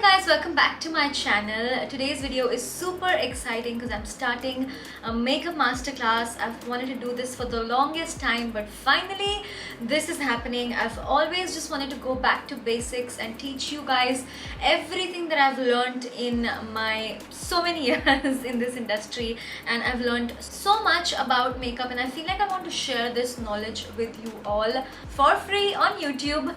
Guys, welcome back to my channel. Today's video is super exciting because I'm starting a makeup masterclass. I've wanted to do this for the longest time, but finally this is happening. I've always just wanted to go back to basics and teach you guys everything that I've learned in my so many years in this industry, and I've learned so much about makeup, and I feel like I want to share this knowledge with you all for free on YouTube.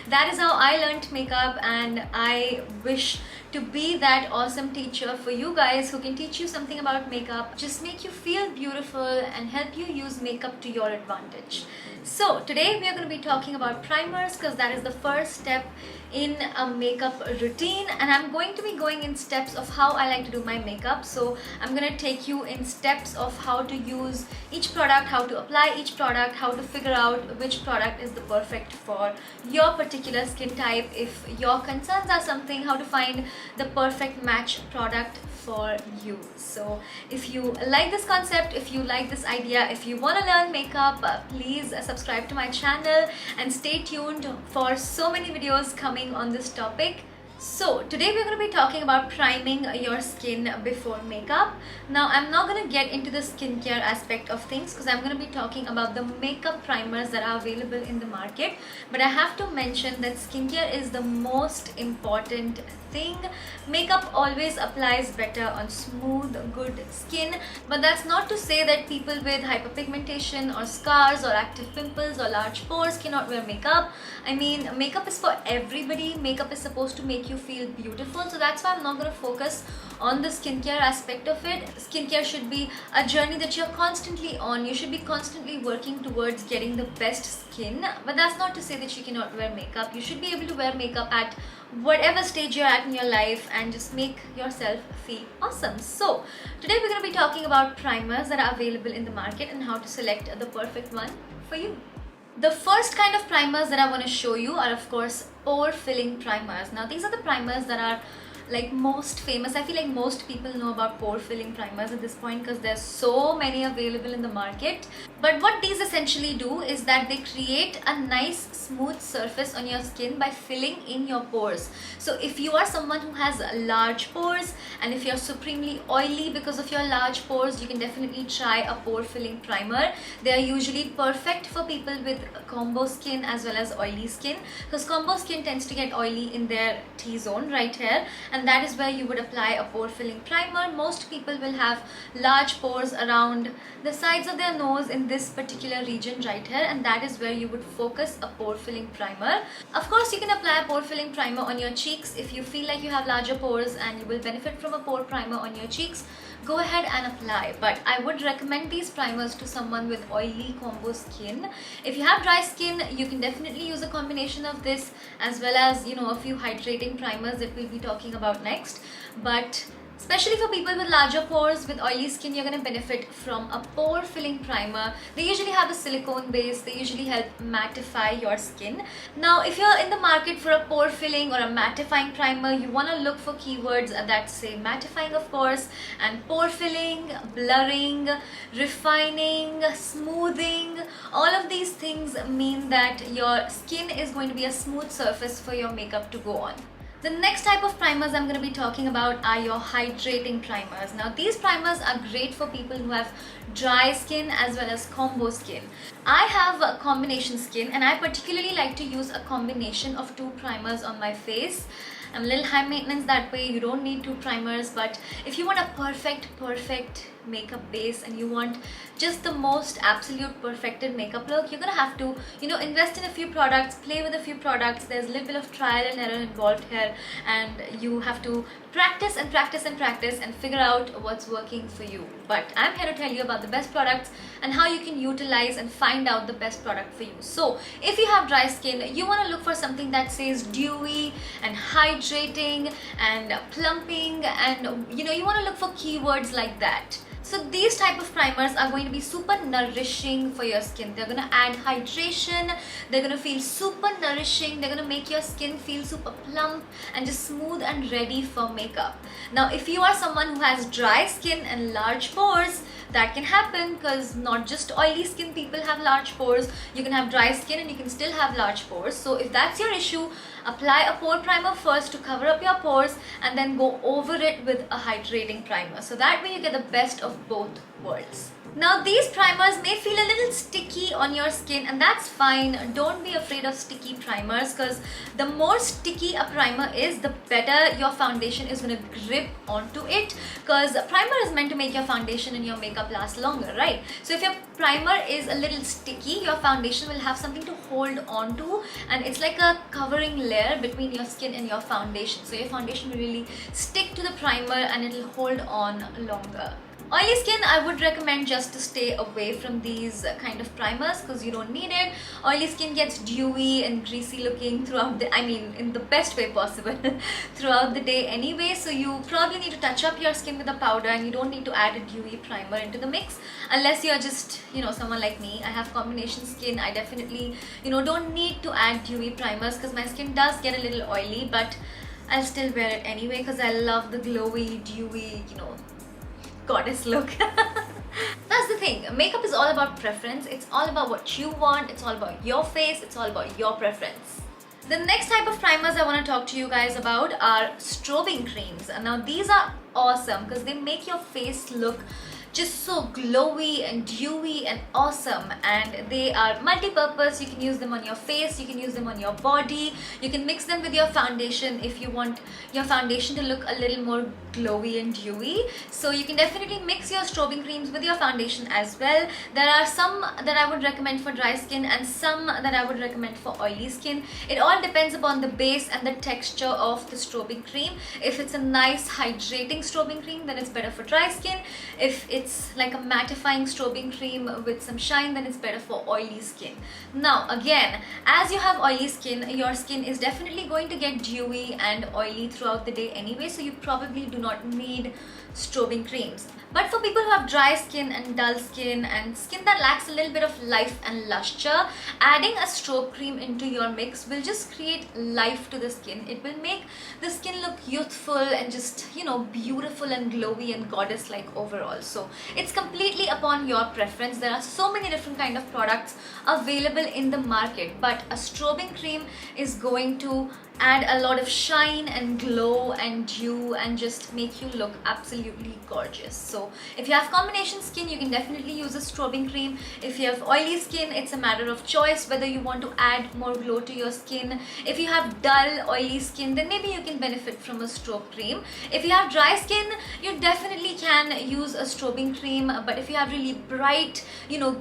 That is how I learned makeup, and I wish to be that awesome teacher for you guys who can teach you something about makeup, just make you feel beautiful and help you use makeup to your advantage. So today we are going to be talking about primers because that is the first step in a makeup routine, and I'm going to be going in steps of how I like to do my makeup. So I'm going to take you in steps of how to use each product, how to apply each product, how to figure out which product is the perfect for your particular skin type, if your concerns are something, how to find the perfect match product for you. So if you like this concept, if you like this idea, if you want to learn makeup, please subscribe to my channel and stay tuned for so many videos coming on this topic. So today we're going to be talking about priming your skin before makeup. Now I'm not going to get into the skincare aspect of things because I'm going to be talking about the makeup primers that are available in the market, but I have to mention that skincare is the most important thing. Makeup always applies better on smooth, good skin, but that's not to say that people with hyperpigmentation or scars or active pimples or large pores cannot wear makeup. I mean, makeup is for everybody. Makeup is supposed to make you feel beautiful, so that's why I'm not going to focus on the skincare aspect of it. Skincare should be a journey that you're constantly on. You should be constantly working towards getting the best skin, but that's not to say that you cannot wear makeup. You should be able to wear makeup at whatever stage you're at in your life and just make yourself feel awesome. So today we're going to be talking about primers that are available in the market and how to select the perfect one for you. The first kind of primers that I want to show you are, of course, pore filling primers. Now these are the primers that are like most famous. I feel like most people know about pore filling primers at this point because there's so many available in the market. But what these essentially do is that they create a nice smooth surface on your skin by filling in your pores. So if you are someone who has large pores, and if you're supremely oily because of your large pores, you can definitely try a pore filling primer. They are usually perfect for people with combo skin as well as oily skin, because combo skin tends to get oily in their T-zone right here, and that is where you would apply a pore filling primer. Most people will have large pores around the sides of their nose in this particular region right here, and that is where you would focus a pore filling primer. Of course, you can apply a pore filling primer on your cheeks if you feel like you have larger pores and you will benefit from a pore primer on your cheeks. Go ahead and apply, but I would recommend these primers to someone with oily combo skin. If you have dry skin, you can definitely use a combination of this as well as, you know, a few hydrating primers that we'll be talking about next. But especially for people with larger pores, with oily skin, you're going to benefit from a pore filling primer. They usually have a silicone base. They usually help mattify your skin. Now, if you're in the market for a pore filling or a mattifying primer, you want to look for keywords that say mattifying, of course, and pore filling, blurring, refining, smoothing. All of these things mean that your skin is going to be a smooth surface for your makeup to go on. The next type of primers I'm going to be talking about are your hydrating primers. Now these primers are great for people who have dry skin as well as combo skin. I have a combination skin, and I particularly like to use a combination of two primers on my face. I'm a little high maintenance that way. You don't need two primers, but if you want a perfect makeup base and you want just the most absolute perfected makeup look, you're gonna have to, you know, invest in a few products, play with a few products. There's a little bit of trial and error involved here, and you have to practice and practice and practice and figure out what's working for you. But I'm here to tell you about the best products and how you can utilize and find out the best product for you. So if you have dry skin, you want to look for something that says dewy and hydrating and plumping, and you know, you want to look for keywords like that. So these type of primers are going to be super nourishing for your skin. They're going to add hydration, they're going to feel super nourishing, they're going to make your skin feel super plump and just smooth and ready for makeup. Now if you are someone who has dry skin and large pores, that can happen because not just oily skin people have large pores. You can have dry skin and you can still have large pores. So if that's your issue, apply a pore primer first to cover up your pores and then go over it with a hydrating primer. So that way you get the best of both worlds. Now these primers may feel a little sticky on your skin, and that's fine. Don't be afraid of sticky primers, because the more sticky a primer is, the better your foundation is going to grip onto it, because a primer is meant to make your foundation and your makeup last longer, right? So if your primer is a little sticky, your foundation will have something to hold on to, and it's like a covering layer between your skin and your foundation. So your foundation will really stick to the primer and it will hold on longer. Oily skin, I would recommend just to stay away from these kind of primers because you don't need it. Oily skin gets dewy and greasy looking throughout the, in the best way possible throughout the day anyway. So you probably need to touch up your skin with a powder, and you don't need to add a dewy primer into the mix unless you're just, someone like me. I have combination skin. I definitely, don't need to add dewy primers because my skin does get a little oily, but I'll still wear it anyway because I love the glowy, dewy, goddess look. That's the thing. Makeup is all about preference. It's all about what you want. It's all about your face. It's all about your preference. The next type of primers I want to talk to you guys about are strobing creams. And now these are awesome because they make your face look just so glowy and dewy and awesome, and they are multi-purpose. You can use them on your face, you can use them on your body, you can mix them with your foundation if you want your foundation to look a little more glowy and dewy. So you can definitely mix your strobing creams with your foundation as well. There are some that I would recommend for dry skin and some that I would recommend for oily skin. It all depends upon the base and the texture of the strobing cream. If it's a nice hydrating strobing cream, then it's better for dry skin. If it's like a mattifying strobing cream with some shine, then it's better for oily skin. Now again, as you have oily skin, your skin is definitely going to get dewy and oily throughout the day anyway, so you probably do not need strobing creams. But for people who have dry skin and dull skin and skin that lacks a little bit of life and luster, adding a strobe cream into your mix will just create life to the skin. It will make the skin look youthful and just, beautiful and glowy and goddess-like overall. So it's completely upon your preference. There are so many different kind of products available in the market, but a strobing cream is going to add a lot of shine and glow and dew and just make you look absolutely gorgeous. So if you have combination skin, you can definitely use a strobing cream. If you have oily skin, it's a matter of choice whether you want to add more glow to your skin. If you have dull oily skin, then maybe you can benefit from a strobe cream. If you have dry skin, you definitely can use a strobing cream, but if you have really bright,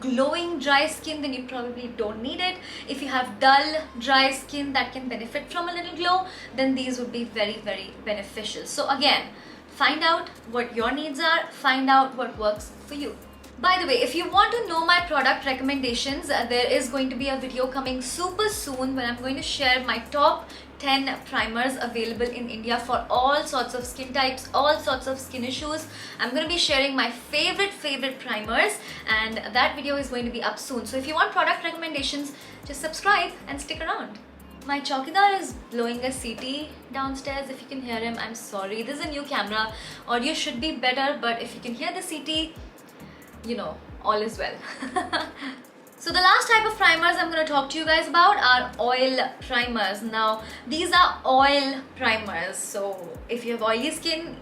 glowing dry skin, then you probably don't need it. If you have dull dry skin that can benefit from a little glow, then these would be very, very beneficial. So again, find out what your needs are, find out what works for you. By the way, if you want to know my product recommendations, there is going to be a video coming super soon when I'm going to share my top 10 primers available in India for all sorts of skin types, all sorts of skin issues. I'm going to be sharing my favorite primers, and that video is going to be up soon. So if you want product recommendations, just subscribe and stick around. My Chaukidar is blowing a CT downstairs. If you can hear him, I'm sorry. This is a new camera. Audio should be better, but if you can hear the CT, all is well. So the last type of primers I'm going to talk to you guys about are oil primers. Now, these are oil primers. So if you have oily skin,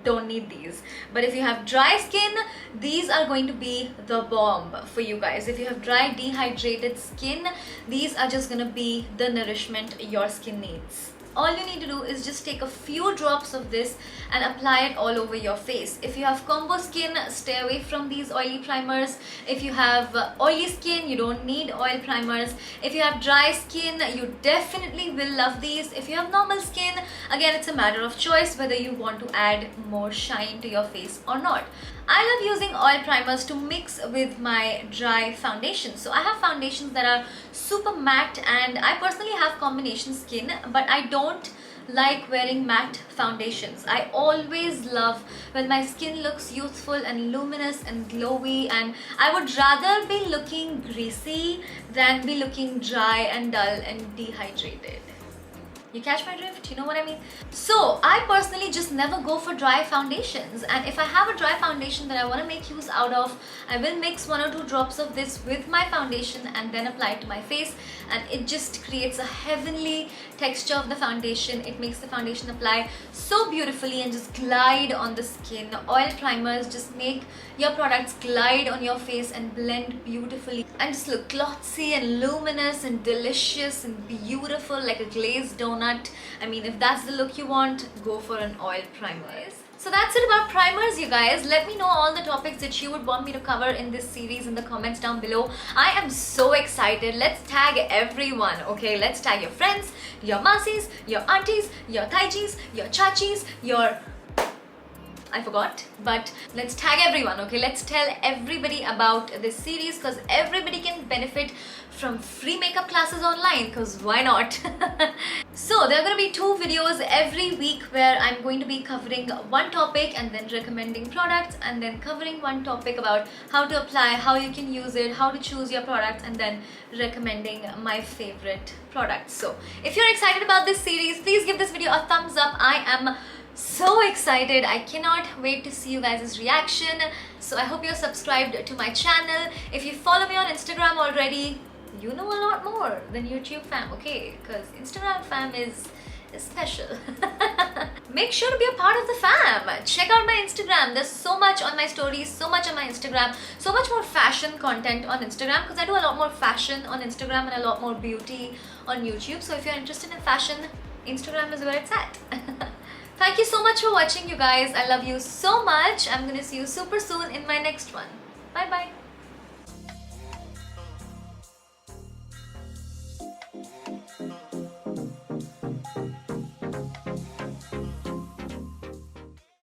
don't need these. But if you have dry skin, these are going to be the bomb for you guys. If you have dry, dehydrated skin, these are just going to be the nourishment your skin needs. All you need to do is just take a few drops of this and apply it all over your face. If you have combo skin, stay away from these oily primers. If you have oily skin, you don't need oil primers. If you have dry skin, you definitely will love these. If you have normal skin, again, it's a matter of choice whether you want to add more shine to your face or not. I love using oil primers to mix with my dry foundation. So I have foundations that are super matte, and I personally have combination skin, but I don't like wearing matte foundations. I always love when my skin looks youthful and luminous and glowy, and I would rather be looking greasy than be looking dry and dull and dehydrated. You catch my drift? You know what I mean? So I personally just never go for dry foundations, and if I have a dry foundation that I want to make use out of, I will mix 1 or 2 drops of this with my foundation and then apply it to my face, and it just creates a heavenly texture of the foundation. It makes the foundation apply so beautifully and just glide on the skin. Oil primers just make your products glide on your face and blend beautifully and just look glossy and luminous and delicious and beautiful like a glazed donut. I mean, if that's the look you want, go for an oil primer. So that's it about primers, you guys. Let me know all the topics that you would want me to cover in this series in the comments down below. I am so excited. Let's tag everyone, okay? Let's tag your friends, your masis, your aunties, your taijis, your chachis, your... I forgot, but let's tag everyone, okay? Let's tell everybody about this series because everybody can benefit from free makeup classes online, because why not? So there are going to be 2 videos every week where I'm going to be covering one topic and then recommending products, and then covering one topic about how to apply, how you can use it, how to choose your products, and then recommending my favorite products. So if you're excited about this series, please give this video a thumbs up. I am so excited. I cannot wait to see you guys' reaction. So I hope you're subscribed to my channel. If you follow me on Instagram already, you know a lot more than YouTube fam, okay? Because Instagram fam is special. Make sure to be a part of the fam. Check out my Instagram. There's so much on my stories, so much on my Instagram, so much more fashion content on Instagram, because I do a lot more fashion on Instagram and a lot more beauty on YouTube. So if you're interested in fashion, Instagram is where it's at. Thank you so much for watching, you guys. I love you so much. I'm gonna see you super soon in my next one. Bye bye.